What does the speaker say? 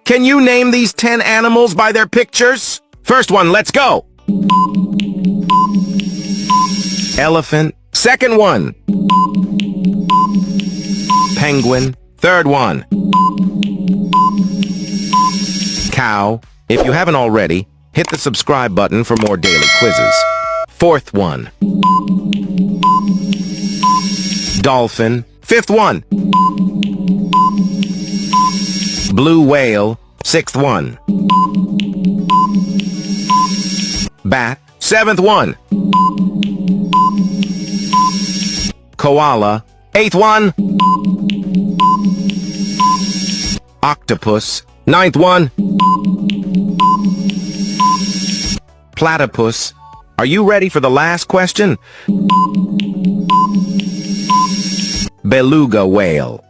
Can you name these 10 animals by their pictures? First one, let's go. Elephant. Second one. Penguin. Third one. Cow. If you haven't already, hit the subscribe button for more daily quizzes. Fourth one. Dolphin. Fifth one. Blue whale. Sixth one. Bat. Seventh one. Koala. Eighth one. Octopus. Ninth one. Platypus. Are you ready for the last question? Beluga whale.